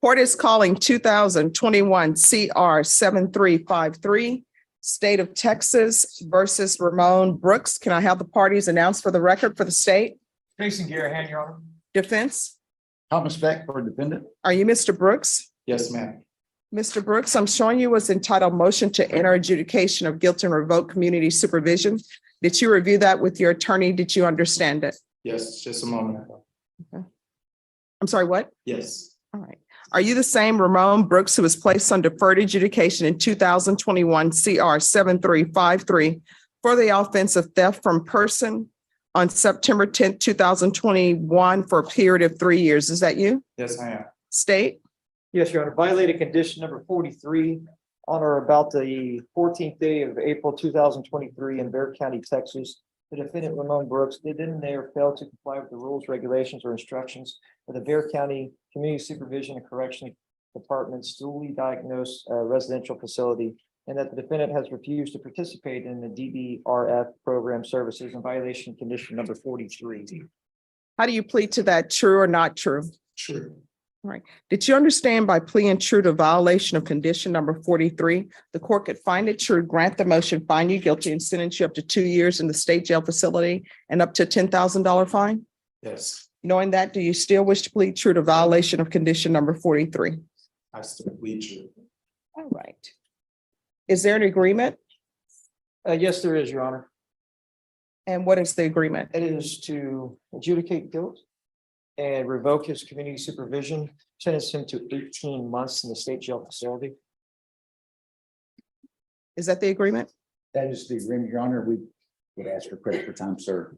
Court is calling 2021 CR 7353, State of Texas versus Ramon Brooks. Can I have the parties announced for the record for the state? Jason Garahan, Your Honor. Defense, Thomas Beck for defendant. are you Mr. Brooks? Yes, ma'am. Mr. Brooks, I'm showing you was entitled Motion to Enter Adjudication of Guilt and Revoke Community Supervision. Did you review that with your attorney? Did you understand it? Yes, just a moment. I'm sorry, what? Yes. All right. Are you the same Ramon Brooks who was placed on deferred adjudication in 2021 CR 7353 for the offense of theft from person on September 10th, 2021 for a period of 3 years? Is that you? Yes, I am. State? Yes, Your Honor. Violated condition number 43 on or about the 14th day of April 2023 in Bexar County, Texas. The defendant, Ramon Brooks, did in there fail to comply with the rules, regulations, or instructions of the Bexar County Community Supervision and Correction Department's duly diagnosed residential facility, and that the defendant has refused to participate in the DDRF program services in violation of condition number 43. How do you plead to that? True or not true? True. All right. Did you understand by pleading true to violation of condition number 43, the court could find it true, grant the motion, find you guilty, and sentence you up to 2 years in the state jail facility and up to $10,000 fine? Yes, Knowing that, do you still wish to plead true to violation of condition number 43? I still plead true. All right. Is there an agreement? Yes, there is, Your Honor. And what is the agreement? It is to adjudicate guilt and revoke his community supervision, sentence him to 18 months in the state jail facility. Is that the agreement? That is the agreement, Your Honor. We would ask for credit for time served.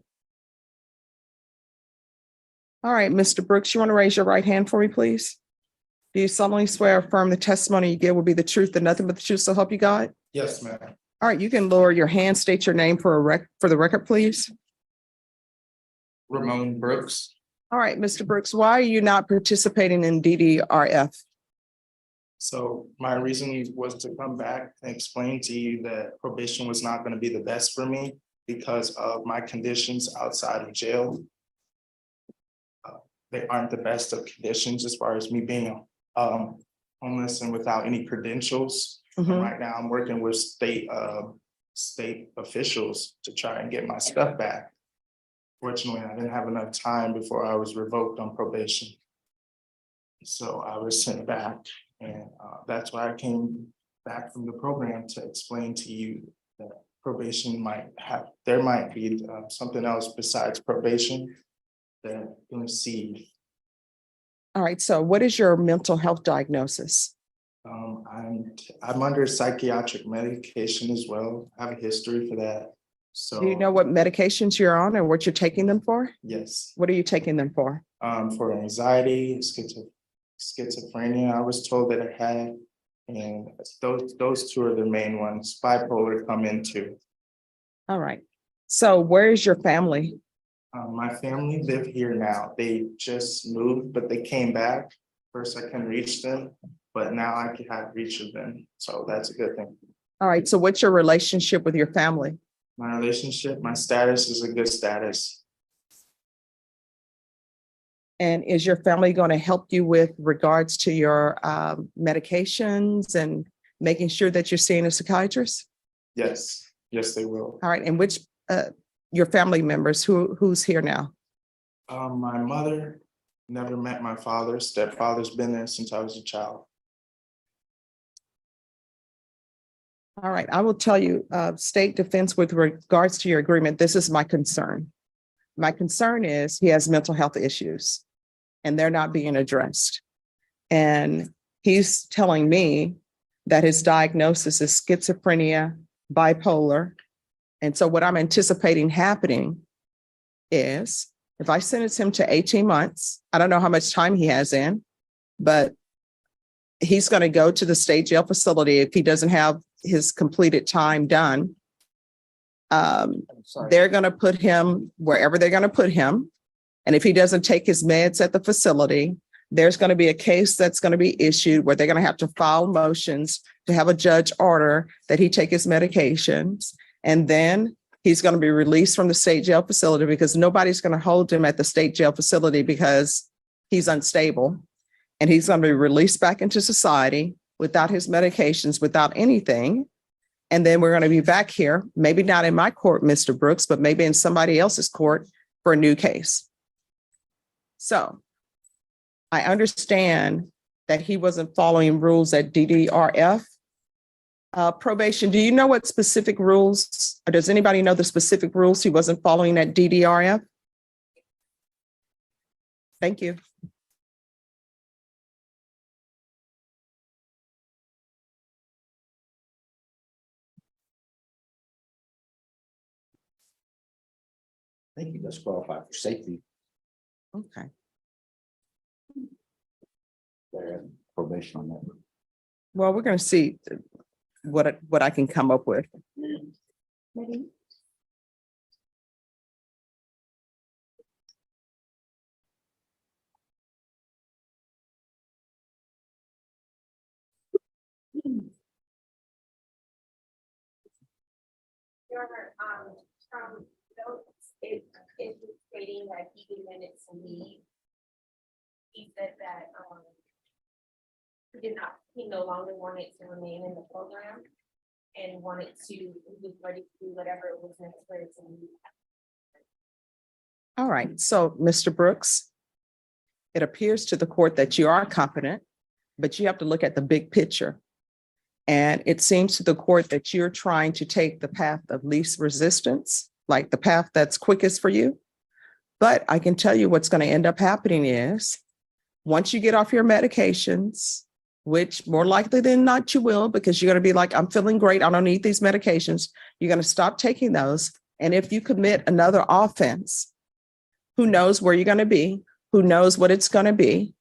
All right, Mr. Brooks, you want to raise your right hand for me, please? Do you solemnly swear or affirm the testimony you give will be the truth and nothing but the truth, so help you God? Yes, ma'am. All right, you can lower your hand, state your name for the record, please. Ramon Brooks. All right, Mr. Brooks, why are you not participating in DDRF? So my reason was to come back and explain to you that probation was not going to be the best for me because of my conditions outside of jail. They aren't the best of conditions as far as me being homeless and without any credentials. Mhm. Right now, I'm working with state officials to try and get my stuff back. Fortunately, I didn't have enough time before I was revoked on probation. So I was sent back, and that's why I came back from the program to explain to you that probation there might be something else besides probation that you see. All right, so what is your mental health diagnosis? I'm under psychiatric medication as well. I have a history for that. So Do you know what medications you're on or what you're taking them for? yes, What are you taking them for? for anxiety, schizophrenia, I was told that I had, and those two are the main ones. Bipolar come into. All right, so where is your family? My family live here now. They just moved, but they came back. First, I couldn't reach them, but now I can have reach of them. So that's a good thing. All right, so what's your relationship with your family? My relationship, my status is a good status. And is your family going to help you with regards to your medications and making sure that you're seeing a psychiatrist? Yes, yes, they will. All right, and which your family members, who's here now? My mother never met my father. Stepfather's been there since I was a child. All right, I will tell you, state defense with regards to your agreement, this is my concern. My concern is he has mental health issues and they're not being addressed. And he's telling me that his diagnosis is schizophrenia, bipolar. And so what I'm anticipating happening is if I sentence him to 18 months, I don't know how much time he has in, but he's going to go to the state jail facility if he doesn't have his completed time done. They're going to put him wherever they're going to put him. And if he doesn't take his meds at the facility, there's going to be a case that's going to be issued where they're going to have to file motions to have a judge order that he take his medications. And then he's going to be released from the state jail facility because nobody's going to hold him at the state jail facility because he's unstable. and he's going to be released back into society without his medications, without anything. And then we're going to be back here, maybe not in my court, Mr. Brooks, but maybe in somebody else's court for a new case. So I understand that he wasn't following rules at DDRF. Probation, do you know what specific rules, or does anybody know the specific rules he wasn't following at DDRF? Thank you. I think he does qualify for safety Okay. there, probation on that. Well, we're going to see what I can come up with. Your Honor, from those, it is stating that he demanded to leave. He said that, he no longer wanted to remain in the program and wanted to, he was ready to do whatever it was necessary to leave. All right. So, Mr. Brooks, it appears to the court that you are competent, but you have to look at the big picture. And it seems to the court that you're trying to take the path of least resistance, like the path that's quickest for you. But I can tell you what's going to end up happening is once you get off your medications, which more likely than not you will, because you're going to be like, I'm feeling great, I don't need these medications. You're going to stop taking those. And if you commit another offense, who knows where you're going to be, who knows what it's going to be,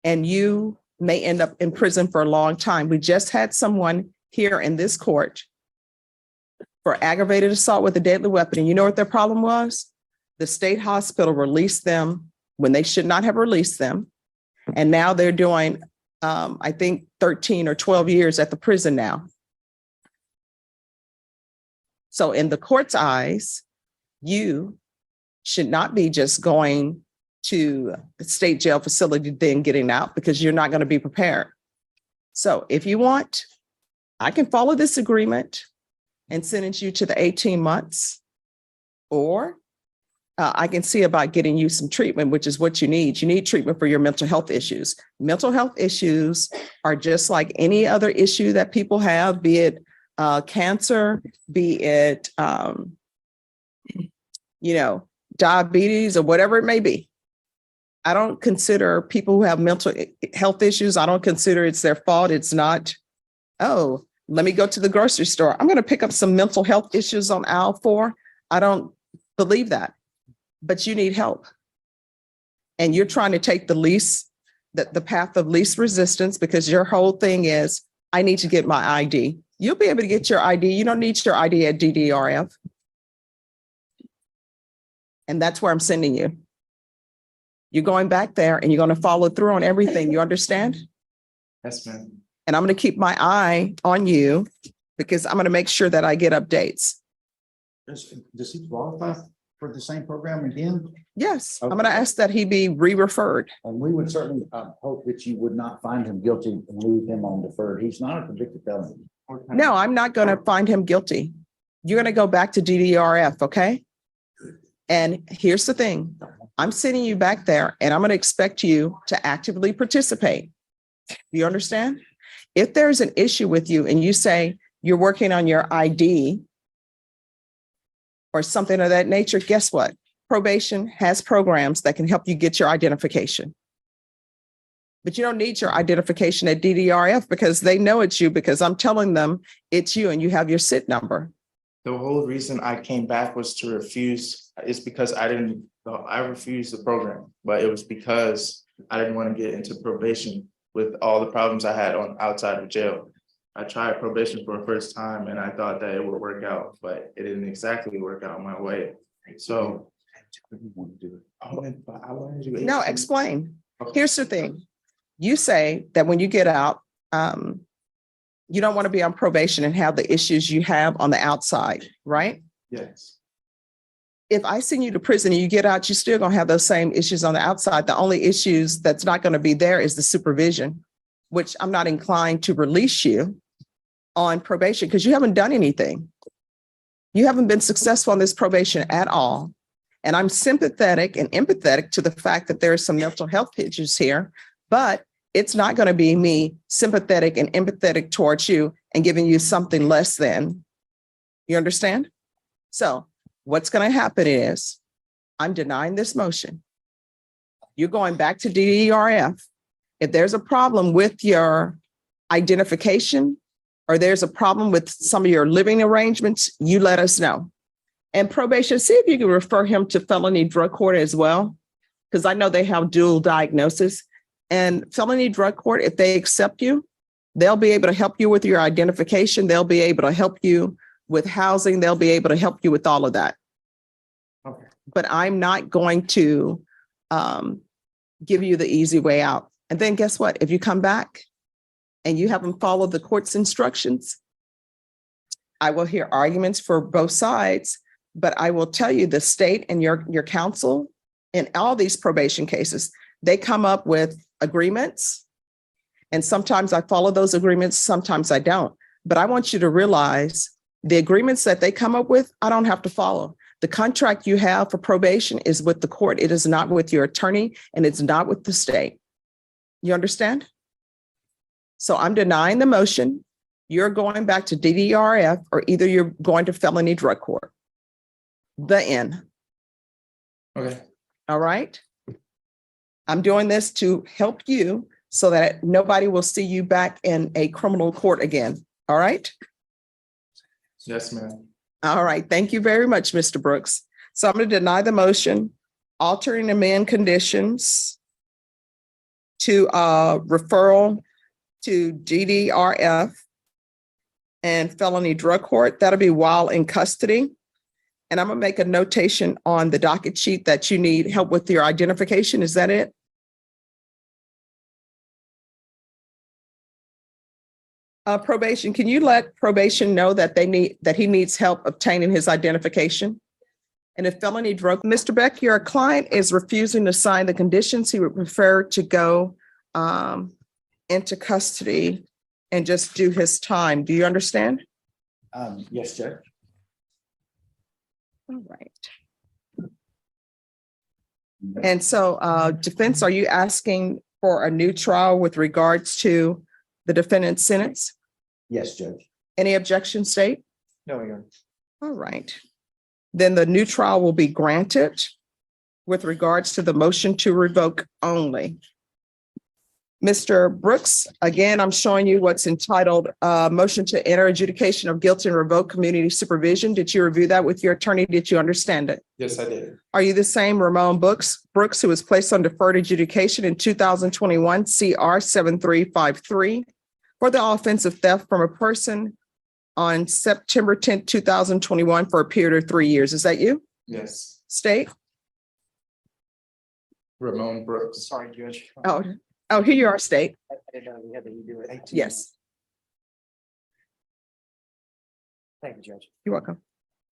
and you may end up in prison for a long time. We just had someone here in this court for aggravated assault with a deadly weapon. And you know what their problem was? The state hospital released them when they should not have released them. And now they're doing, I think, 13 or 12 years at the prison now. So in the court's eyes, you should not be just going to the state jail facility, then getting out, because you're not going to be prepared. So if you want, I can follow this agreement and sentence you to the 18 months, or I can see about getting you some treatment, which is what you need. You need treatment for your mental health issues. Mental health issues are just like any other issue that people have, be it cancer, be it, diabetes or whatever it may be. I don't consider people who have mental health issues, I don't consider it's their fault. It's not, oh, let me go to the grocery store, I'm going to pick up some mental health issues on aisle 4. I don't believe that, but you need help. And you're trying to take the path of least resistance, because your whole thing is, I need to get my ID. You'll be able to get your ID. You don't need your ID at DDRF. And that's where I'm sending you. You're going back there and you're going to follow through on everything. You understand? Yes, ma'am. And I'm going to keep my eye on you, because I'm going to make sure that I get updates. Does he qualify for the same program again? Yes, I'm going to ask that he be re-referred. And we would certainly hope that you would not find him guilty and leave him on deferred. He's not a convicted felon. No, I'm not going to find him guilty. You're going to go back to DDRF, okay? And here's the thing. I'm sending you back there and I'm going to expect you to actively participate. Do you understand? If there's an issue with you and you say you're working on your ID or something of that nature, guess what? Probation has programs that can help you get your identification. But you don't need your identification at DDRF, because they know it's you, because I'm telling them it's you and you have your SIT number. The whole reason I came back was to refuse, is because I refused the program, but it was because I didn't want to get into probation with all the problems I had on outside of jail. I tried probation for the first time and I thought that it would work out, but it didn't exactly work out my way. So I wanted to do No, explain. Here's the thing. You say that when you get out, you don't want to be on probation and have the issues you have on the outside, right? Yes. if I send you to prison and you get out, you're still gonna have those same issues on the outside. The only issues that's not gonna be there is the supervision, which I'm not inclined to release you on probation because you haven't done anything. You haven't been successful on this probation at all. And I'm sympathetic and empathetic to the fact that there are some mental health issues here, but it's not going to be me sympathetic and empathetic towards you and giving you something less than. You understand? So what's going to happen is I'm denying this motion. You're going back to DDRF. If there's a problem with your identification or there's a problem with some of your living arrangements, you let us know. And probation, see if you can refer him to felony drug court as well, because I know they have dual diagnosis. And felony drug court, if they accept you, they'll be able to help you with your identification. They'll be able to help you with housing. They'll be able to help you with all of that. Okay. But I'm not going to give you the easy way out. And then guess what? If you come back and you haven't followed the court's instructions, I will hear arguments for both sides, but I will tell you the state and your counsel in all these probation cases, they come up with agreements. And sometimes I follow those agreements, sometimes I don't. But I want you to realize the agreements that they come up with, I don't have to follow. The contract you have for probation is with the court. It is not with your attorney and it's not with the state. You understand? So I'm denying the motion. You're going back to DDRF or either you're going to felony drug court. The end. Okay. All right. I'm doing this to help you so that nobody will see you back in a criminal court again. All right. Yes, ma'am. All right. Thank you very much, Mr. Brooks. So I'm going to deny the motion, altering amend conditions to referral to DDRF and felony drug court. That'll be while in custody. And I'm going to make a notation on the docket sheet that you need help with your identification. Is that it? Probation, can you let probation know that he needs help obtaining his identification? And if felony drug, Mr. Beck, your client is refusing to sign the conditions. He would prefer to go into custody and just do his time. Do you understand? Yes, Judge. All right. And so defense, are you asking for a new trial with regards to the defendant's sentence? Yes, Judge. Any objection, state? No, Your Honor. All right. Then the new trial will be granted with regards to the motion to revoke only. Mr. Brooks, again, I'm showing you what's entitled motion to enter adjudication of guilt and revoke community supervision. Did you review that with your attorney? Did you understand it? Yes, I did. Are you the same Ramon Brooks, who was placed on deferred adjudication in 2021 CR 7353 for the offense of theft from a person on September 10th, 2021 for a period of 3 years? Is that you? Yes. State? Ramon Brooks. Sorry, Judge. Oh, here you are, state. I didn't know we had to redo it. Yes, Thank you, Judge. you're welcome.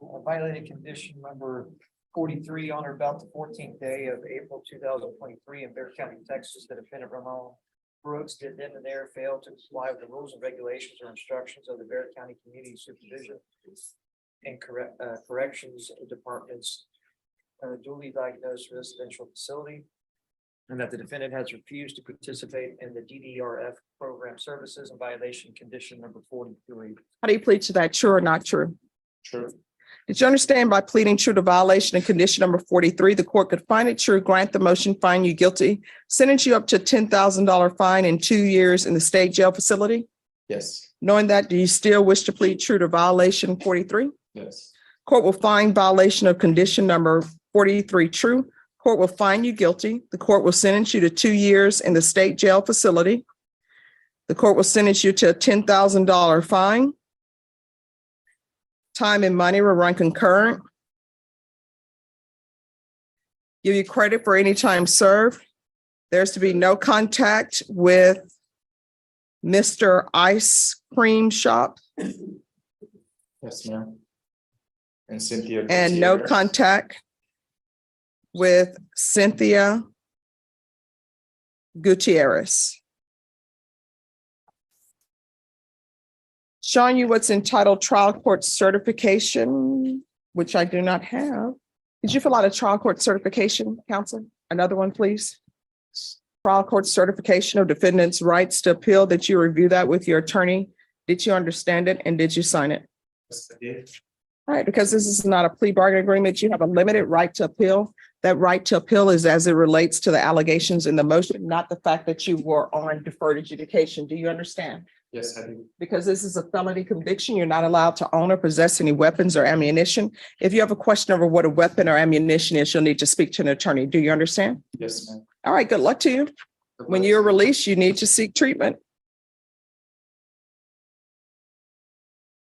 Violated condition number 43 on or about the 14th day of April 2023 in Bear County, Texas. The defendant Ramon Brooks did then and there fail to comply with the rules and regulations or instructions of the Bear County Community Supervision and Corrections Department's duly diagnosed residential facility, and that the defendant has refused to participate in the DDRF program services in violation condition number 43. How do you plead to that? True or not true? True. Did you understand by pleading true to violation of condition number 43, the court could find it true, grant the motion, find you guilty, sentence you up to $10,000 fine and 2 years in the state jail facility? Yes. Knowing that, do you still wish to plead true to violation 43? Yes. Court will find violation of condition number 43 true. Court will find you guilty. The court will sentence you to 2 years in the state jail facility. The court will sentence you to a $10,000 fine. Time and money will run concurrent. Give you credit for any time served. There's to be no contact with Mr. Ice Cream Shop Yes, ma'am. And Cynthia. and no Gutierrez. contact with Cynthia Gutierrez. Showing you what's entitled trial court certification, which I do not have. Did you fill out a trial court certification, counsel? Another one, please. Trial court certification of defendant's rights to appeal. Did you review that with your attorney? Did you understand it and did you sign it? Yes, I did. All right, because this is not a plea bargain agreement, you have a limited right to appeal. That right to appeal is as it relates to the allegations in the motion, not the fact that you were on deferred adjudication. Do you understand? Yes, I do. Because this is a felony conviction, you're not allowed to own or possess any weapons or ammunition. If you have a question over what a weapon or ammunition is, you'll need to speak to an attorney. Do you understand? Yes, ma'am. All right, good luck to you. When you're released, you need to seek treatment.